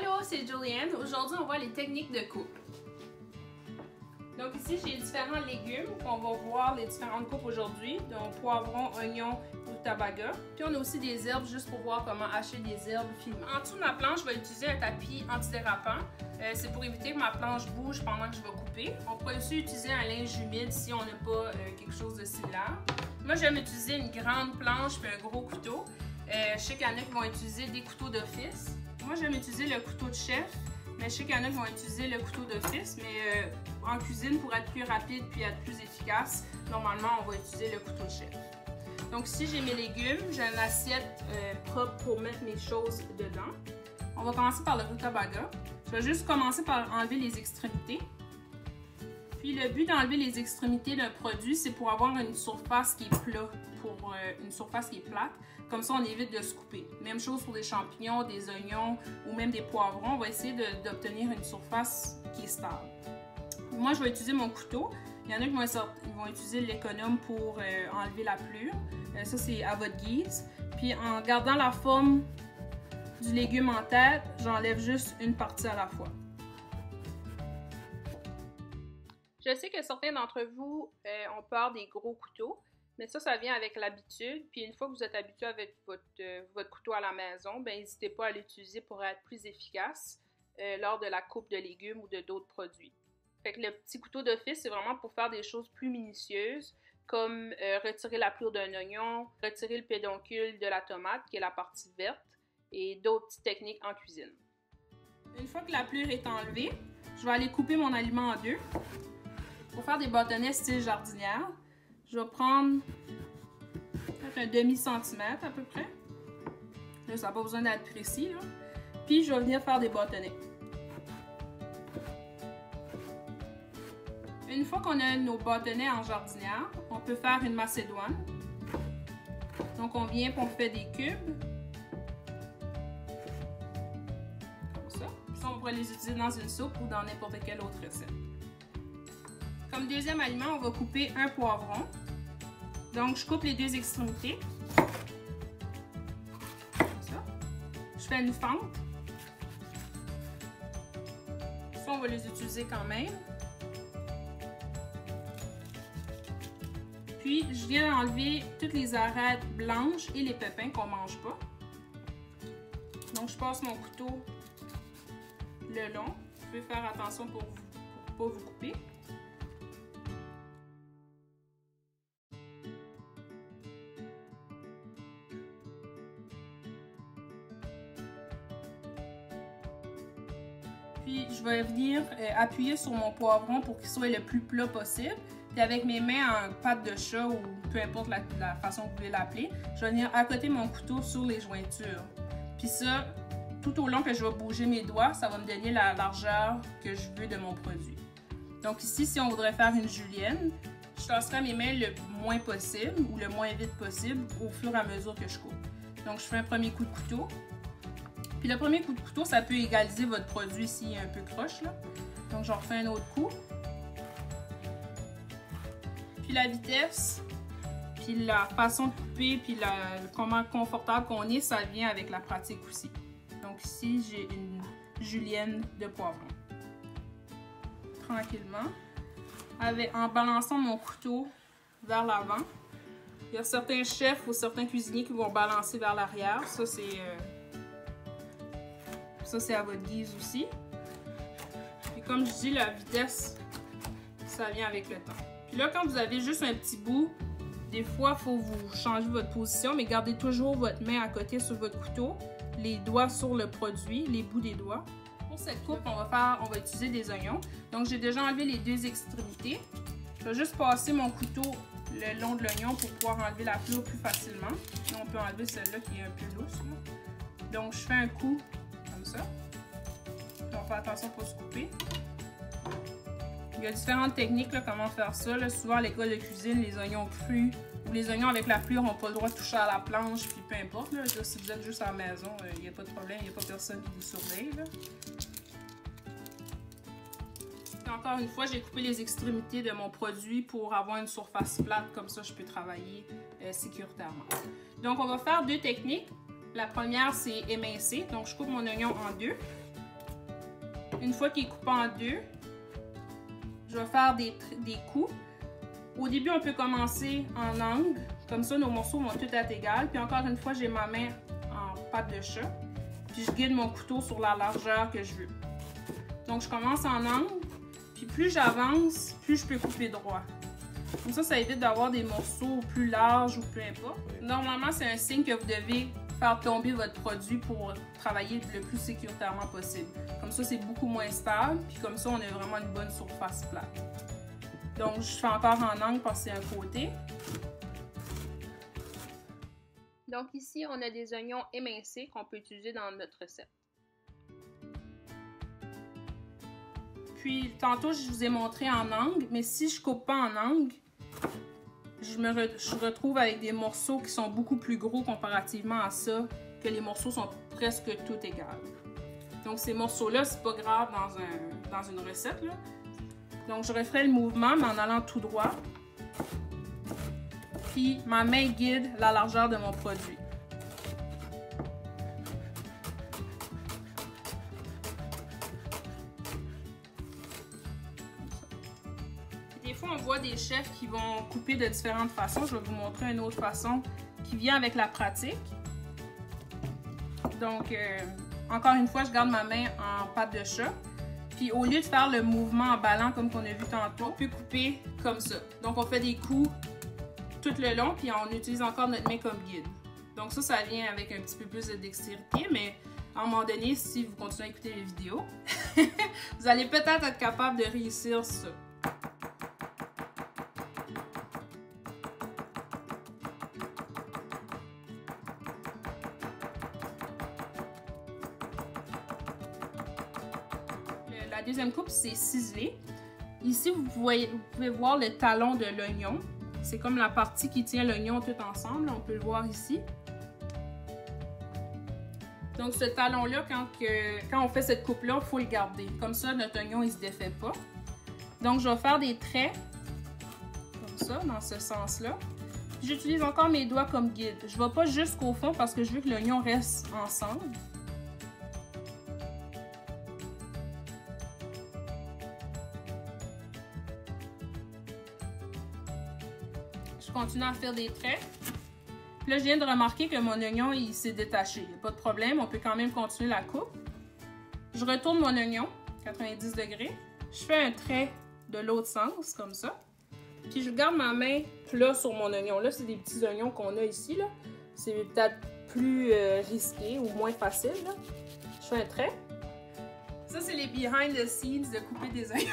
Allô, c'est Julienne. Aujourd'hui, on voit les techniques de coupe. Donc ici, j'ai différents légumes qu'on va voir les différentes coupes aujourd'hui. Donc poivron, oignon, rutabaga. Puis on a aussi des herbes juste pour voir comment hacher des herbes finement. En dessous de ma planche, je vais utiliser un tapis antidérapant. C'est pour éviter que ma planche bouge pendant que je vais couper. On pourrait aussi utiliser un linge humide si on n'a pas quelque chose de similaire. Moi, j'aime utiliser une grande planche et un gros couteau. Je sais qu'il y en a qui vont utiliser des couteaux d'office. Moi, j'aime utiliser le couteau de chef, mais je sais qu'il y en a qui vont utiliser le couteau d'office. Mais en cuisine, pour être plus rapide puis être plus efficace, normalement, on va utiliser le couteau de chef. Donc ici, j'ai mes légumes. J'ai une assiette propre pour mettre mes choses dedans. On va commencer par le rutabaga. Je vais juste commencer par enlever les extrémités. Puis le but d'enlever les extrémités d'un produit, c'est pour avoir une surface qui est plate, une surface qui est plate. Comme ça, on évite de se couper. Même chose pour des champignons, des oignons ou même des poivrons. On va essayer d'obtenir une surface qui est stable. Moi, je vais utiliser mon couteau. Il y en a qui vont utiliser l'économe pour enlever la pelure. Ça, c'est à votre guise. Puis en gardant la forme du légume en tête, j'enlève juste une partie à la fois. Je sais que certains d'entre vous ont peur des gros couteaux, mais ça vient avec l'habitude. Puis une fois que vous êtes habitué avec votre couteau à la maison, ben n'hésitez pas à l'utiliser pour être plus efficace lors de la coupe de légumes ou de d'autres produits. Fait que le petit couteau d'office, c'est vraiment pour faire des choses plus minutieuses, comme retirer la pelure d'un oignon, retirer le pédoncule de la tomate, qui est la partie verte, et d'autres petites techniques en cuisine. Une fois que la pelure est enlevée, je vais aller couper mon aliment en deux. Pour faire des bâtonnets style jardinière, je vais prendre un demi-centimètre à peu près. Là, ça n'a pas besoin d'être précis, là. Puis je vais venir faire des bâtonnets. Une fois qu'on a nos bâtonnets en jardinière, on peut faire une macédoine. Donc on vient et on fait des cubes. Comme ça. Puis on pourrait les utiliser dans une soupe ou dans n'importe quelle autre recette. Comme deuxième aliment, on va couper un poivron. Donc je coupe les deux extrémités. Comme ça. Je fais une fente. Ça, on va les utiliser quand même. Puis, je viens d'enlever toutes les arêtes blanches et les pépins qu'on ne mange pas. Donc, je passe mon couteau le long. Vous pouvez faire attention pour ne pas vous couper. Puis, je vais venir appuyer sur mon poivron pour qu'il soit le plus plat possible. Puis avec mes mains en patte de chat ou peu importe la façon que vous voulez l'appeler, je vais venir accoter mon couteau sur les jointures. Puis ça, tout au long que je vais bouger mes doigts, ça va me donner la largeur que je veux de mon produit. Donc ici, si on voudrait faire une julienne, je tasserai mes mains le moins possible ou le moins vite possible au fur et à mesure que je coupe. Donc je fais un premier coup de couteau. Puis le premier coup de couteau, ça peut égaliser votre produit s'il est un peu croche, là. Donc j'en refais un autre coup. Puis la vitesse, puis la façon de couper, puis comment confortable qu'on est, ça vient avec la pratique aussi. Donc ici, j'ai une julienne de poivron. Tranquillement. En balançant mon couteau vers l'avant. Il y a certains chefs ou certains cuisiniers qui vont balancer vers l'arrière. Ça, c'est à votre guise aussi. Et comme je dis, la vitesse, ça vient avec le temps. Puis là, quand vous avez juste un petit bout, des fois, il faut vous changer votre position, mais gardez toujours votre main à côté sur votre couteau, les doigts sur le produit, les bouts des doigts. Pour cette coupe, on va utiliser des oignons. Donc, j'ai déjà enlevé les deux extrémités. Je vais juste passer mon couteau le long de l'oignon pour pouvoir enlever la pelure plus facilement. Et on peut enlever celle-là qui est un peu lousse. Donc, je fais un coup comme ça. On fait attention pour se couper. Il y a différentes techniques, là, comment faire ça. Là. Souvent, à l'école de cuisine, les oignons crus ou les oignons avec la pelure n'ont pas le droit de toucher à la planche, puis peu importe. Là. Si vous êtes juste à la maison, il n'y a pas de problème, il n'y a pas personne qui vous surveille. Là. Et encore une fois, j'ai coupé les extrémités de mon produit pour avoir une surface plate, comme ça je peux travailler sécuritairement. Donc, on va faire deux techniques. La première, c'est émincer. Donc, je coupe mon oignon en deux. une fois qu'il est coupé en deux, je vais faire des coups. Au début, on peut commencer en angle. Comme ça, nos morceaux vont tout être égaux. Puis encore une fois, j'ai ma main en patte de chat. Puis je guide mon couteau sur la largeur que je veux. Donc, je commence en angle. Puis plus j'avance, plus je peux couper droit. Comme ça évite d'avoir des morceaux plus larges ou peu importe. Normalement, c'est un signe que vous devez faire tomber votre produit pour travailler le plus sécuritairement possible. Comme ça, c'est beaucoup moins stable. Puis comme ça, on a vraiment une bonne surface plate. Donc, je fais encore en angle parce que c'est un côté. Donc ici, on a des oignons émincés qu'on peut utiliser dans notre recette. Puis, tantôt, je vous ai montré en angle, mais si je coupe pas en angle, je retrouve avec des morceaux qui sont beaucoup plus gros comparativement à ça, que les morceaux sont presque tout égaux. Donc, ces morceaux-là, c'est pas grave dans une recette, là. Donc, je referai le mouvement, mais en allant tout droit. Puis, ma main guide la largeur de mon produit. Des fois, on voit des chefs qui vont couper de différentes façons. Je vais vous montrer une autre façon qui vient avec la pratique. Donc, encore une fois, je garde ma main en patte de chat. Puis, au lieu de faire le mouvement en ballant comme qu'on a vu tantôt, on peut couper comme ça. Donc, on fait des coups tout le long, puis on utilise encore notre main comme guide. Donc ça vient avec un petit peu plus de dextérité, mais à un moment donné, si vous continuez à écouter les vidéos, vous allez peut-être être capable de réussir ça. La deuxième coupe, c'est ciselé. Ici, vous pouvez voir le talon de l'oignon. C'est comme la partie qui tient l'oignon tout ensemble. On peut le voir ici. Donc, ce talon-là, quand on fait cette coupe-là, il faut le garder. Comme ça, notre oignon, il ne se défait pas. Donc, je vais faire des traits, comme ça, dans ce sens-là. J'utilise encore mes doigts comme guide. Je ne vais pas jusqu'au fond parce que je veux que l'oignon reste ensemble. Je continue à faire des traits. Puis là, je viens de remarquer que mon oignon, il s'est détaché. Il n'y a pas de problème, on peut quand même continuer la coupe. Je retourne mon oignon, 90 degrés. Je fais un trait de l'autre sens, comme ça. Puis je garde ma main plat sur mon oignon. Là, c'est des petits oignons qu'on a ici, là. C'est peut-être plus risqué ou moins facile, là. Je fais un trait. Ça, c'est les behind the scenes de couper des oignons.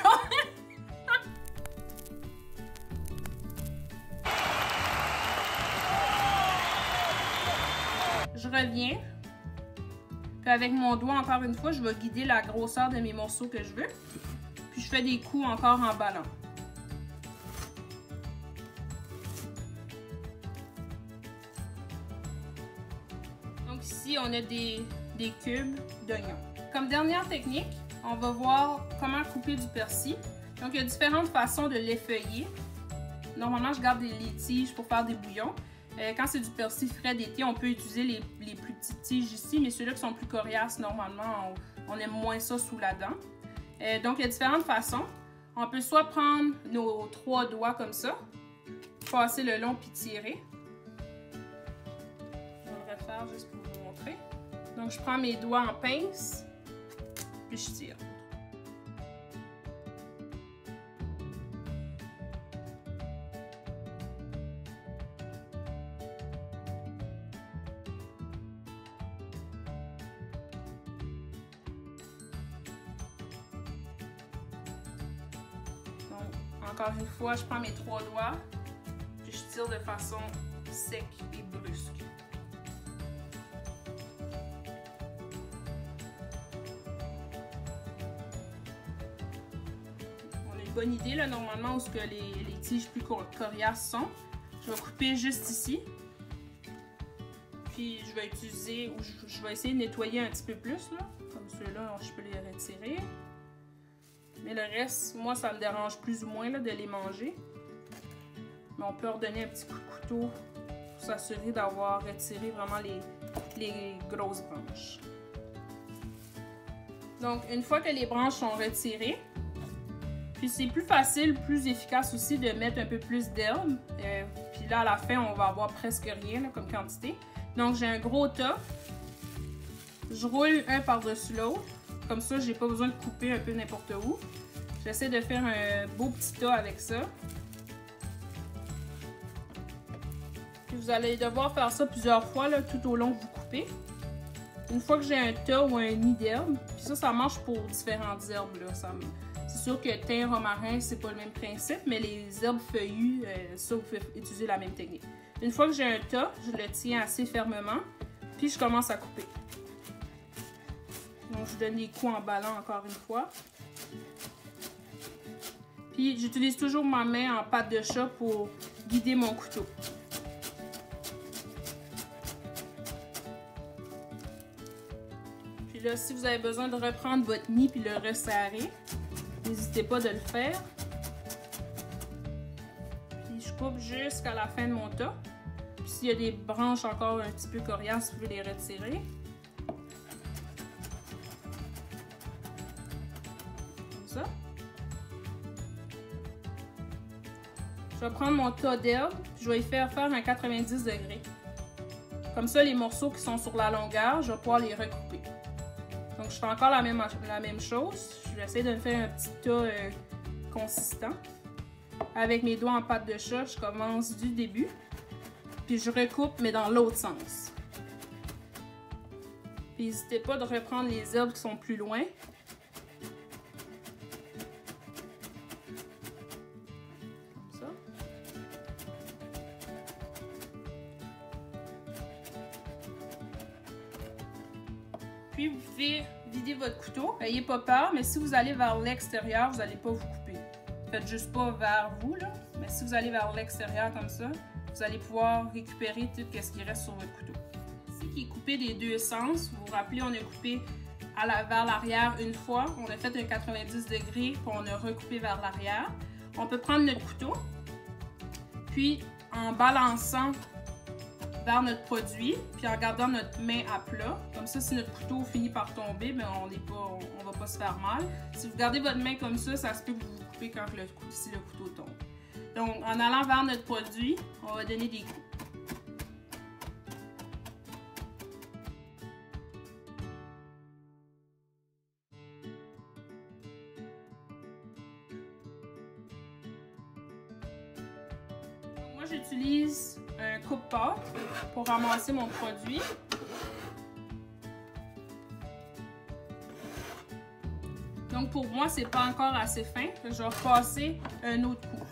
Je reviens, puis avec mon doigt, encore une fois, je vais guider la grosseur de mes morceaux que je veux. Puis je fais des coups encore en ballant. Donc ici, on a des cubes d'oignons. Comme dernière technique, on va voir comment couper du persil. Donc il y a différentes façons de l'effeuiller. Normalement, je garde les tiges pour faire des bouillons. Quand c'est du persil frais d'été, on peut utiliser les plus petites tiges ici, mais ceux-là qui sont plus coriaces, normalement, on aime moins ça sous la dent. Donc, il y a différentes façons. On peut soit prendre nos 3 doigts comme ça, passer le long puis tirer. Je vais le refaire juste pour vous montrer. Donc, je prends mes doigts en pince, puis je tire. Encore une fois, je prends mes 3 doigts, puis je tire de façon sec et brusque. On a une bonne idée, là, normalement, où ce que les tiges plus coriaces sont. Je vais couper juste ici. Puis je vais utiliser, ou je vais essayer de nettoyer un petit peu plus, là. Comme ceux-là, je peux les retirer. Mais le reste, moi, ça me dérange plus ou moins là, de les manger. Mais on peut redonner un petit coup de couteau pour s'assurer d'avoir retiré vraiment les grosses branches. Donc, une fois que les branches sont retirées, puis c'est plus facile, plus efficace aussi de mettre un peu plus d'herbe. Puis là, à la fin, on va avoir presque rien là, comme quantité. Donc, j'ai un gros tas. Je roule un par-dessus l'autre. Comme ça, j'ai pas besoin de couper un peu n'importe où. J'essaie de faire un beau petit tas avec ça. Puis vous allez devoir faire ça plusieurs fois là, tout au long que vous coupez. Une fois que j'ai un tas ou un nid d'herbes, puis ça marche pour différentes herbes. C'est sûr que thym, romarin, c'est pas le même principe, mais les herbes feuillues, ça, vous pouvez utiliser la même technique. Une fois que j'ai un tas, je le tiens assez fermement, puis je commence à couper. Donc, je donne des coups en ballant encore une fois. Puis, j'utilise toujours ma main en patte de chat pour guider mon couteau. Puis là, si vous avez besoin de reprendre votre nid puis le resserrer, n'hésitez pas de le faire. Puis je coupe jusqu'à la fin de mon tas. Puis s'il y a des branches encore un petit peu coriaces, vous pouvez les retirer. Comme ça. Je vais prendre mon tas d'herbes, je vais y faire un 90 degrés. Comme ça, les morceaux qui sont sur la longueur, je vais pouvoir les recouper. Donc, je fais encore la même chose. Je vais essayer de me faire un petit tas consistant. Avec mes doigts en patte de chat, je commence du début. Puis je recoupe, mais dans l'autre sens. Puis n'hésitez pas de reprendre les herbes qui sont plus loin. Comme ça. Puis vous pouvez vider votre couteau. N'ayez pas peur, mais si vous allez vers l'extérieur, vous n'allez pas vous couper. Faites juste pas vers vous, là. Mais si vous allez vers l'extérieur comme ça, vous allez pouvoir récupérer tout ce qui reste sur votre couteau. Ici qui est coupé des deux sens, vous vous rappelez, on a coupé vers l'arrière une fois, on a fait un 90 degrés, puis on a recoupé vers l'arrière. On peut prendre notre couteau, puis en balançant vers notre produit, puis en gardant notre main à plat. Comme ça, si notre couteau finit par tomber, ben on va pas se faire mal. Si vous gardez votre main comme ça se peut que vous vous coupez quand si le couteau tombe. Donc, en allant vers notre produit, on va donner des coups. Donc, moi, j'utilise un coupe-pâte pour ramasser mon produit. Donc, pour moi, c'est pas encore assez fin. Je vais repasser un autre coup.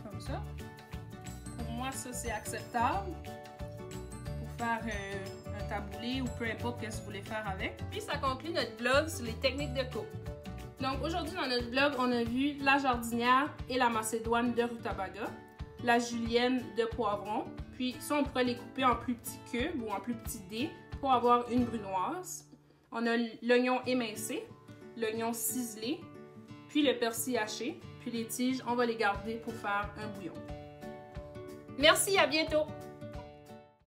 Comme ça. Pour moi, ça, c'est acceptable pour faire un taboulé ou peu importe ce que vous voulez faire avec. Puis, ça conclut notre blog sur les techniques de coupe. Donc, aujourd'hui, dans notre blog, on a vu la jardinière et la macédoine de rutabaga, la julienne de poivron. Puis, ça, on pourrait les couper en plus petits cubes ou en plus petits dés pour avoir une brunoise. On a l'oignon émincé, l'oignon ciselé, puis le persil haché. Puis les tiges, on va les garder pour faire un bouillon. Merci, à bientôt!